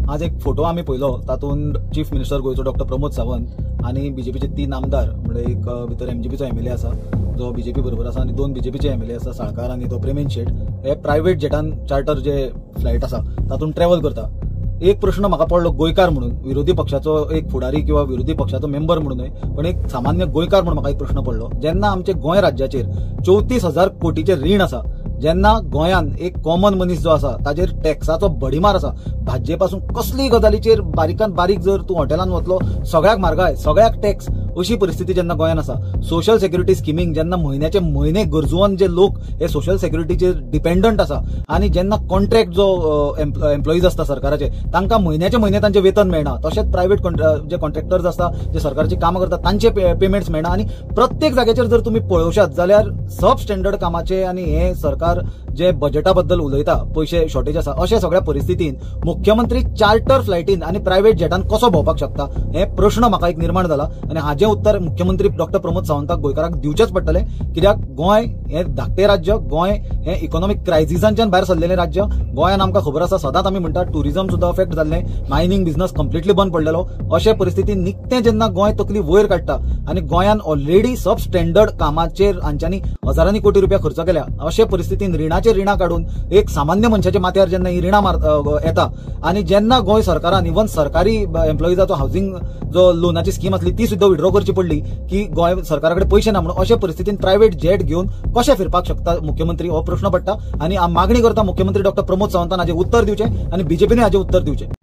आज एक फोटो आम्ही पळयलो, तातूंत चीफ मिनिस्टर गोयचो डॉक्टर प्रमोद सावंत आणि बीजेपीचे 3 आमदार म्हणजे एक भितर एमजीपीचो एमएलए आसा जो बीजेपी बरोबर आसा आणि 2 बीजेपीचे एमएलए आसा साळकार आणि तो प्रेमेन शेट, हे प्रायव्हेट जेटान चार्टर जे फ्लायट आसा तातूंत ट्रॅव्हल करता. एक प्रश्न म्हाका पडलो गोंयकार म्हणून, विरोधी पक्षाचो एक फुडारी किंवा विरोधी पक्षाचो मेंबर म्हणून न्हय पण एक सामान्य गोंयकार म्हणून म्हाका एक प्रश्न पडलो. जेन्ना आमचे गोंय राज्याचेर 34,000 कोटीचे रीण आसा, जेन्ना गोंयान एक कॉमन मनीस जो आसा ताजेर टॅक्साचो भडीमार आसा, भाजये पासून कसलीय गजालीचेर बारीकान बारीक जर तूं हॉटेलान वतलो सगळ्याक म्हारगाय, सगळ्याक टॅक्स, अशी परिस्थिती जेन्ना गोंयान आसा. सोशल सेक्युरिटी स्किमींग जेन्ना म्हयन्याचे म्हयने गरजुवन जे लोक हे सोशल सेक्युरिटीचेर डिपेंडंट आसा आणि जेन्ना कॉन्ट्रॅक्ट जो एम्प्लॉईज आसता सरकाराचे तांकां म्हयन्याचे म्हयने तांचे वेतन मेळना, तशेंच प्रायव्हेट जे कॉन्ट्रॅक्टर्स आसता जे सरकारची कामां करतात तांचे पेमेंट्स मेळना. आणि प्रत्येक जाग्याचेर जर तुम्ही पळोवशात जाल्यार सब स्टँडर्ड कामाचे आणि हे सरकार जे बजेटा बद्दल उलयता पयशे शॉर्टेज आसा अशा सगळ्या परिस्थितीन मुख्यमंत्री चार्टर फ्लायटीन आणि प्रायव्हेट जेटान कसो भोंवपाक शकता हे प्रश्न म्हाका एक निर्माण जाला. आणि हाजे उत्तर मुख्यमंत्री डॉक्टर प्रमोद सावंताक गोंयकारांक दिवचेच पडटले, कित्याक गोंय हे धाकटे राज्य, गोंय हे इकॉनॉमिक क्रायसिसांच्यान भायर सरलेले राज्य. गोंयान आमकां खबर आसा सदांच आमी म्हणटा टुरिझम सुद्दां अफेक्ट जाल्लें, मायनिंग बिझनस कंप्लिटली बंद पडलेलो. अशे परिस्थितीन निकतें जेन्ना गोंय तकली वयर काडटा आणि गोंयान ऑलरेडी सब स्टँडर्ड कामाचेर हांच्यांनी हजारांनी कोटी रुपया खर्च केल्या, अशे परिस्थितीन रिणां काढून एक सामान्य मनशाच्या माथ्यार जेन्ना ही रिणां येता आणि जेन्ना गोंय सरकारान इवन सरकारी एम्प्लॉईजाचो हाऊसिंग जो लोनाची स्कीम आसली ती सुद्दां विड्रॉ करची पडली की गोंय सरकाराकडे पैसे ना म्हणून, अशा परिस्थितीन प्रायव्हेट जेट घेऊन कशे फिरपाक शकता मुख्यमंत्री हो प्रश्न पडटा. आणि मागणी करता मुख्यमंत्री डॉक्टर प्रमोद सावंतान हाजे उत्तर दिवचे आणि बीजेपीने हाजे उत्तर दिवचे.